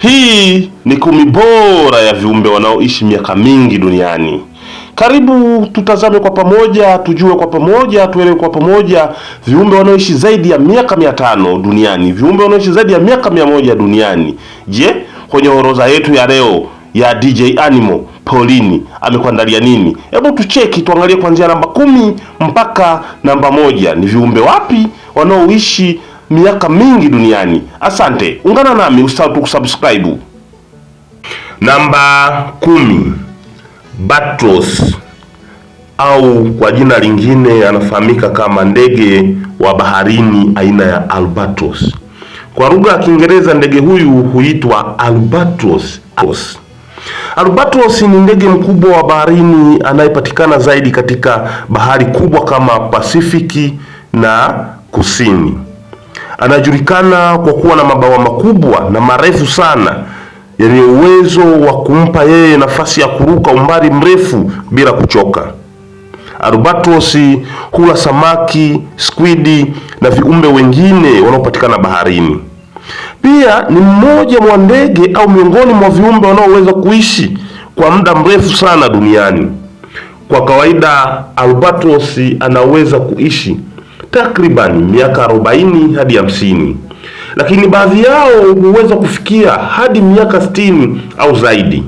Hii ni 10 bora ya viumbe wanaoishi miaka mingi duniani. Karibu tutazame kwa pamoja, tujue kwa pamoja, tuelewe kwa pamoja viumbe wanaoishi zaidi ya miaka 500 duniani, viumbe wanaoishi zaidi ya miaka 100 duniani. Je, kwenye orodha yetu ya leo ya DJ Animal, Paulini amekuandalia nini? Hebu tucheki, tuangalie kuanzia namba 10 mpaka namba 1. Ni viumbe wapi wanaoishi miaka mingi duniani? Asante, ungana nami, usisahau kusubscribe. Namba 10, Batross au kwa jina lingine anafahamika kama ndege wa baharini aina ya albatross. Kwa lugha ya Kiingereza ndege huyu huitwa albatross. Albatross ni ndege mkubwa wa baharini anayepatikana zaidi katika bahari kubwa kama Pasifiki na Kusini. Anajulikana kwa kuwa na mabawa makubwa na marefu sana yenye uwezo wa kumpa yeye nafasi ya kuruka umbali mrefu bila kuchoka. Albatross hula samaki, squid na viumbe wengine wanaopatikana baharini. Pia ni mmoja mwa ndege au miongoni mwa viumbe wanaoweza kuishi kwa muda mrefu sana duniani. Kwa kawaida albatross anaweza kuishi takriban miaka 40 hadi 50. Lakini baadhi yao huweza kufikia hadi miaka 60 au zaidi.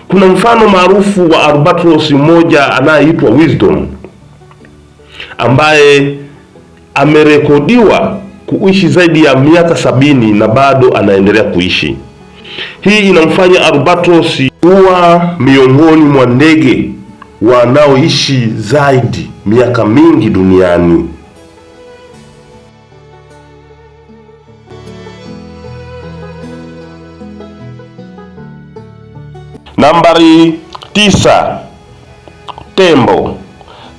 Kuna mfano maarufu wa albatross mmoja anayeitwa Wisdom, ambaye amerekodiwa kuishi zaidi ya miaka 70 na bado anaendelea kuishi. Hii inamfanya albatross kuwa miongoni mwa ndege wanaoishi zaidi miaka mingi duniani. Nambari 9, tembo.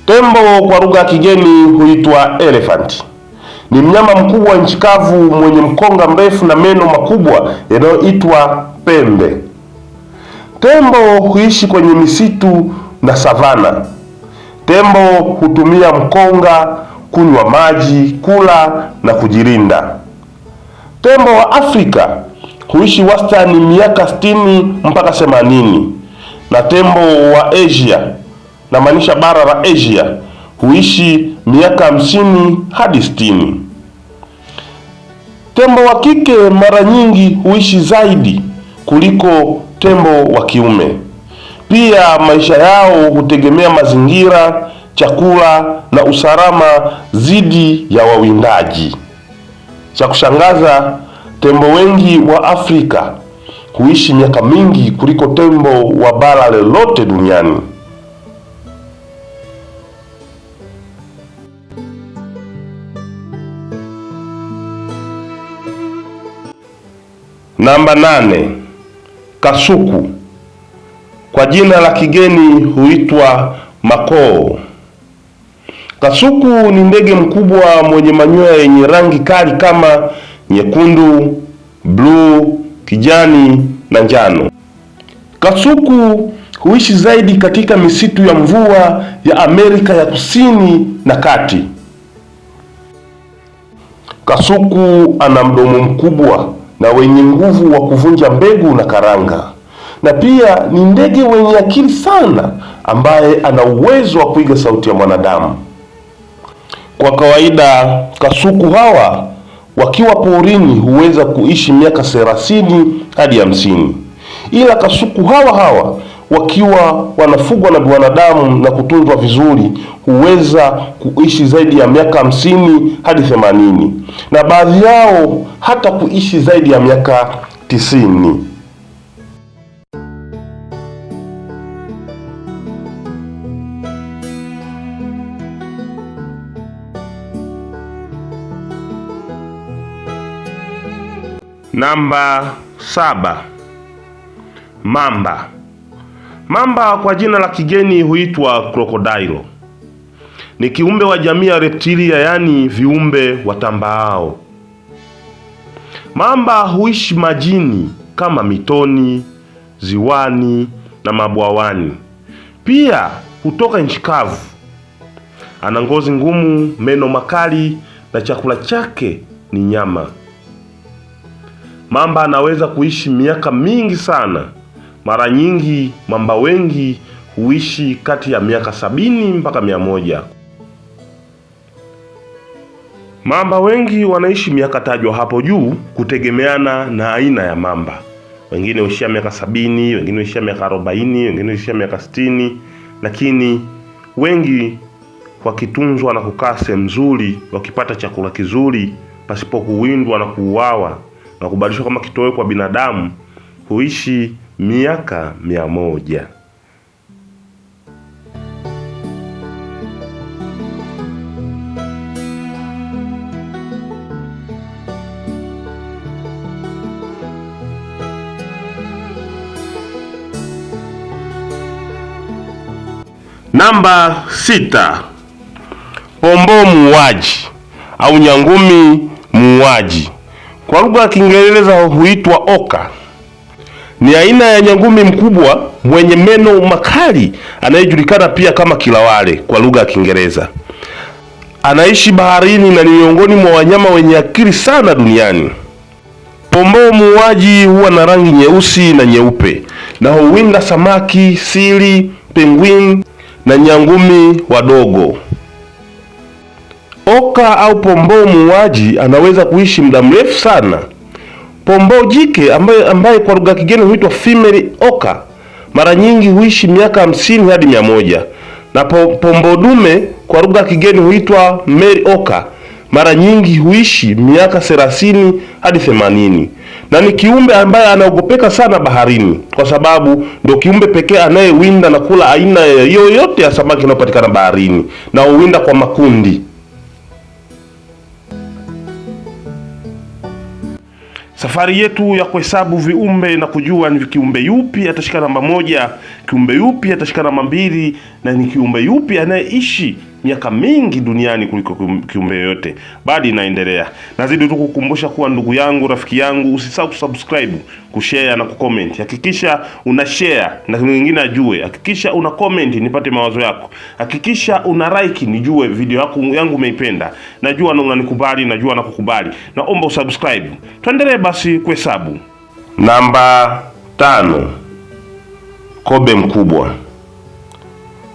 Tembo kwa lugha ya kigeni huitwa elephant. Ni mnyama mkubwa nchi kavu mwenye mkonga mrefu na meno makubwa yanayoitwa pembe. Tembo huishi kwenye misitu na savana. Tembo hutumia mkonga kunywa maji, kula na kujilinda. Tembo wa Afrika huishi wastani miaka 60 mpaka 80, na tembo wa Asia, na maanisha bara la Asia, huishi miaka 50 hadi 60. Tembo wa kike mara nyingi huishi zaidi kuliko tembo wa kiume. Pia maisha yao hutegemea mazingira, chakula na usalama dhidi ya wawindaji. Cha kushangaza, tembo wengi wa Afrika huishi miaka mingi kuliko tembo wa bara lolote duniani. Namba 8, kasuku. Kwa jina la kigeni huitwa makoo. Kasuku ni ndege mkubwa mwenye manyoya yenye rangi kali kama nyekundu, bluu, kijani na njano. Kasuku huishi zaidi katika misitu ya mvua ya Amerika ya Kusini na Kati. Kasuku ana mdomo mkubwa na wenye nguvu wa kuvunja mbegu na karanga. Na pia ni ndege wenye akili sana ambaye ana uwezo wa kuiga sauti ya mwanadamu. Kwa kawaida kasuku hawa wakiwa porini huweza kuishi miaka 30 hadi 50. Ila kasuku hawa wakiwa wanafugwa na wanadamu na kutunzwa vizuri huweza kuishi zaidi ya miaka 50 hadi 80, na baadhi yao hata kuishi zaidi ya miaka 90. Namba 7, mamba. Mamba kwa jina la kigeni huitwa crocodile. Ni kiumbe wa jamii ya reptilia, yaani viumbe watambaao. Mamba huishi majini kama mitoni, ziwani na mabwawani. Pia hutoka nchi kavu. Ana ngozi ngumu, meno makali na chakula chake ni nyama. mamba anaweza kuishi miaka mingi sana. Mara nyingi mamba wengi huishi kati ya miaka 70 mpaka 100. Mamba wengi wanaishi miaka tajwa hapo juu kutegemeana na aina ya mamba. Wengine huishia miaka 70, wengine huishia miaka 40, wengine huishia miaka 60, lakini wengi wakitunzwa na kukaa sehemu nzuri, wakipata chakula kizuri pasipo kuwindwa na kuuawa na kubadilishwa kama kitoweo kwa binadamu, huishi miaka 100. Namba 6. Pomboo muuaji au nyangumi muuaji, kwa lugha ya Kiingereza huitwa oka. Ni aina ya nyangumi mkubwa mwenye meno makali anayejulikana pia kama kilawale kwa lugha ya Kiingereza. Anaishi baharini na ni miongoni mwa wanyama wenye akili sana duniani. Pomboo muuaji huwa na rangi nyeusi na nyeupe na huwinda samaki, sili, penguin na nyangumi wadogo. Oka au pomboo muuaji anaweza kuishi muda mrefu sana. Pomboo jike ambaye kwa lugha kigeni huitwa female oka mara nyingi huishi miaka 50 hadi 100, na pomboo dume kwa lugha kigeni huitwa male oka mara nyingi huishi miaka 30 hadi 80, na ni kiumbe ambaye anaogopeka sana baharini kwa sababu ndio kiumbe pekee anayewinda na kula aina yoyote ya samaki inayopatikana baharini, na huwinda kwa makundi. Safari yetu ya kuhesabu viumbe na kujua ni kiumbe yupi atashika namba 1, kiumbe yupi atashika namba 2, na ni kiumbe yupi anayeishi miaka mingi duniani kuliko kiumbe yoyote bado inaendelea. Nazidi tu kukumbusha kuwa ndugu yangu, rafiki yangu, usisahau kusubscribe, kushare na kucomment. Hakikisha una share na mwingine ajue. Hakikisha una comment nipate mawazo yako. Hakikisha una like nijue video yangu umeipenda. Najua na unanikubali, najua na kukubali. Naomba usubscribe. Tuendelee basi kuhesabu. Namba 5. Kobe mkubwa.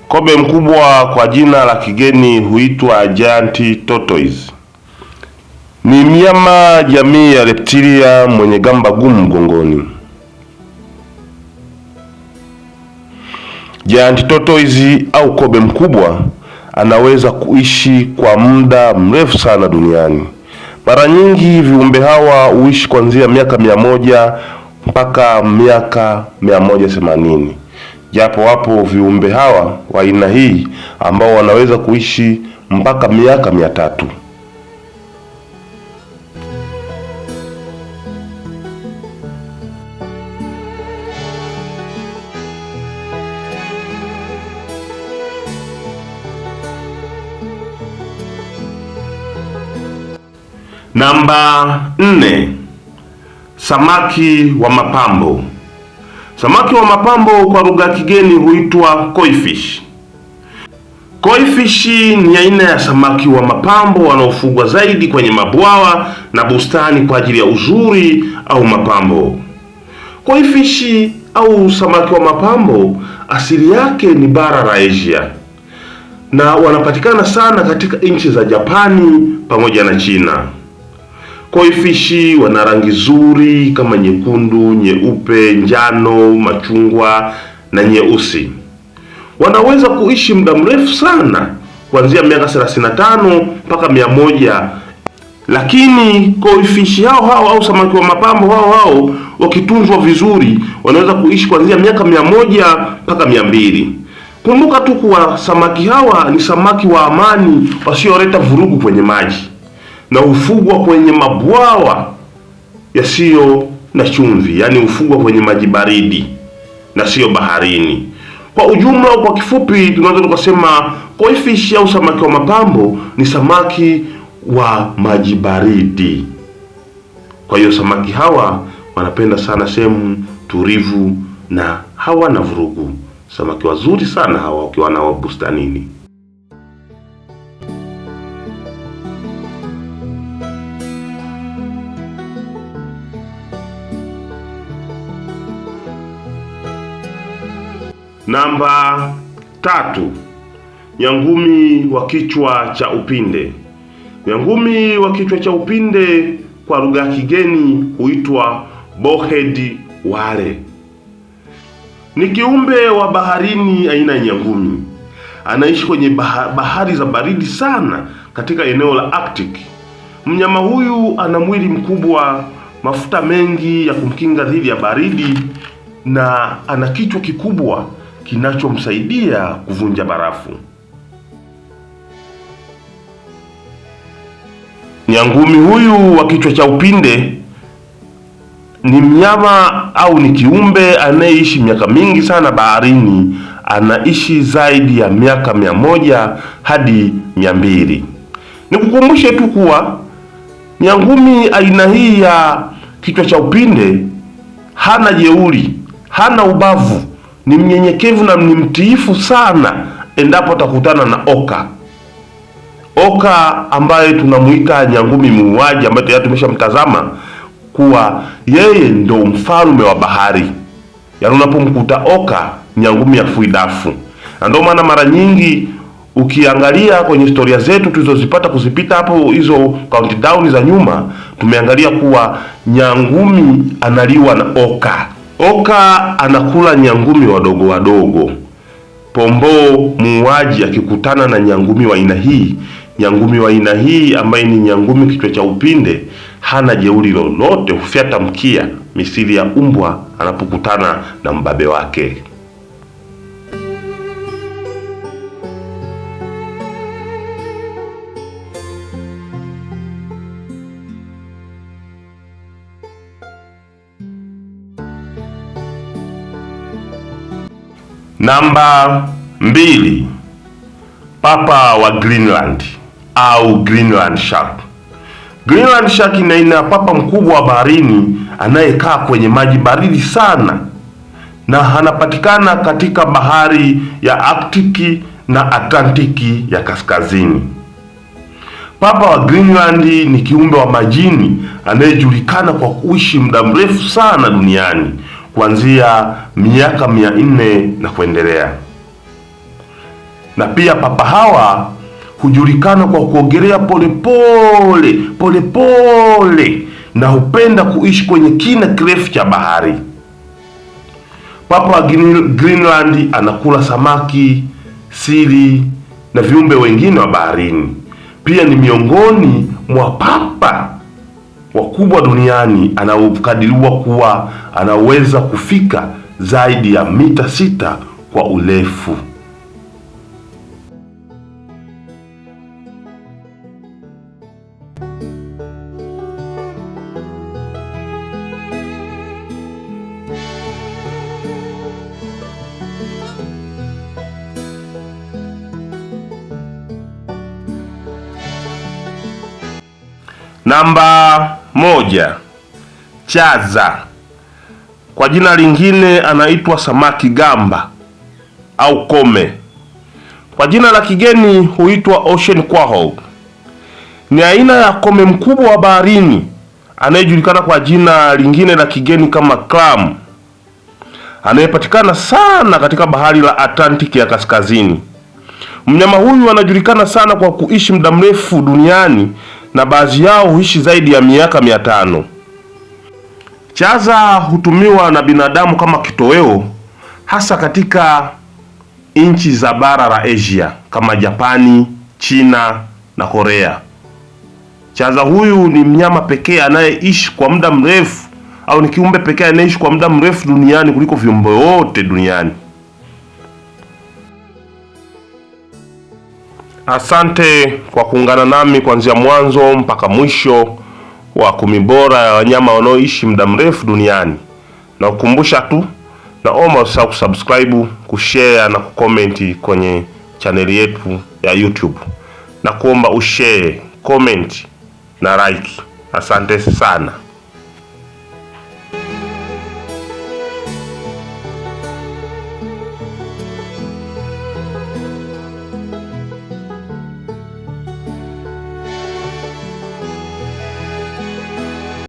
Kobe mkubwa kwa jina la kigeni huitwa giant tortoise. Ni mnyama jamii ya reptilia mwenye gamba gumu mgongoni. Giant tortoise au kobe mkubwa anaweza kuishi kwa muda mrefu sana duniani. Mara nyingi viumbe hawa huishi kuanzia miaka 100 mpaka miaka 180. Japo wapo viumbe hawa wa aina hii ambao wanaweza kuishi mpaka miaka 300. Namba 4. Samaki wa mapambo. Samaki wa mapambo kwa lugha ya kigeni huitwa koi fish. Koi fish ni aina ya samaki wa mapambo wanaofugwa zaidi kwenye mabwawa na bustani kwa ajili ya uzuri au mapambo. Koi fish au samaki wa mapambo asili yake ni bara la Asia na wanapatikana sana katika nchi za Japani pamoja na China. Koi fish wana rangi nzuri kama nyekundu, nyeupe, njano, machungwa na nyeusi. Wanaweza kuishi muda mrefu sana kuanzia miaka 35 mpaka 100. Lakini koi fish hao au samaki wa mapambo hao wakitunzwa vizuri wanaweza kuishi kuanzia miaka 100 mpaka 200. Kumbuka tu kuwa samaki hawa ni samaki wa amani wasioleta vurugu kwenye maji na hufugwa kwenye mabwawa yasiyo na chumvi, yani hufugwa kwenye maji baridi na sio baharini. Kwa ujumla, kwa kifupi, tunaweza tukasema koi fish au samaki wa mapambo ni samaki wa maji baridi. Kwa hiyo samaki hawa wanapenda sana sehemu tulivu na hawana vurugu. Samaki wazuri sana hawa ukiwa nao bustanini. Namba 3, nyangumi wa kichwa cha upinde. Nyangumi wa kichwa cha upinde kwa lugha ya kigeni huitwa bowhead whale. Ni kiumbe wa baharini aina ya nyangumi. Anaishi kwenye bahari za baridi sana katika eneo la Arctic. Mnyama huyu ana mwili mkubwa, mafuta mengi ya kumkinga dhidi ya baridi, na ana kichwa kikubwa kinachomsaidia kuvunja barafu. Nyangumi huyu wa kichwa cha upinde ni mnyama au ni kiumbe anayeishi miaka mingi sana baharini. Anaishi zaidi ya miaka 100 hadi 200. Nikukumbushe tu kuwa nyangumi aina hii ya kichwa cha upinde hana jeuri, hana ubavu, ni mnyenyekevu na ni mtiifu sana endapo atakutana na oka. Oka ambaye tunamuita nyangumi muuaji, ambaye tayari tumeshamtazama kuwa yeye ndo mfalme wa bahari. Yaani unapomkuta oka, nyangumi hafui dafu. Na ndio maana mara nyingi ukiangalia kwenye historia zetu tulizozipata kuzipita hapo, hizo countdown za nyuma, tumeangalia kuwa nyangumi analiwa na oka. Oka anakula nyangumi wadogo wadogo. Pomboo muuaji akikutana na nyangumi wa aina hii, nyangumi wa aina hii ambaye ni nyangumi kichwa cha upinde, hana jeuri lolote, hufyata mkia misili ya umbwa anapokutana na mbabe wake. Namba 2, papa wa Greenland au Greenland shark. Greenland shark ni aina ya papa mkubwa wa baharini anayekaa kwenye maji baridi sana, na anapatikana katika bahari ya Arctic na Atlantiki ya kaskazini. Papa wa Greenland ni kiumbe wa majini anayejulikana kwa kuishi muda mrefu sana duniani, kuanzia miaka 400 na kuendelea. Na pia papa hawa hujulikana kwa kuogelea polepole na hupenda kuishi kwenye kina kirefu cha bahari. Papa wa Greenland anakula samaki, sili na viumbe wengine wa baharini. Pia ni miongoni mwa papa wakubwa duniani anaokadiriwa kuwa anaweza kufika zaidi ya mita 6 kwa urefu. Namba 1, chaza. Kwa jina lingine anaitwa samaki gamba au kome. Kwa jina la kigeni huitwa ocean quail. Ni aina ya kome mkubwa wa baharini anayejulikana kwa jina lingine la kigeni kama clam, anayepatikana sana katika bahari la Atlantiki ya kaskazini. Mnyama huyu anajulikana sana kwa kuishi muda mrefu duniani, na baadhi yao huishi zaidi ya miaka 500. Chaza hutumiwa na binadamu kama kitoweo, hasa katika nchi za bara la Asia kama Japani, China na Korea. Chaza huyu ni mnyama pekee anayeishi kwa muda mrefu, au ni kiumbe pekee anayeishi kwa muda mrefu duniani kuliko viumbe wote duniani. Asante kwa kuungana nami kuanzia mwanzo mpaka mwisho wa 10 bora ya wanyama wanaoishi muda mrefu duniani. Na kukumbusha tu, naomba usahau kusubscribe, kushare na kucomment kwenye chaneli yetu ya YouTube. Na kuomba ushare, comment na like. Asante sana.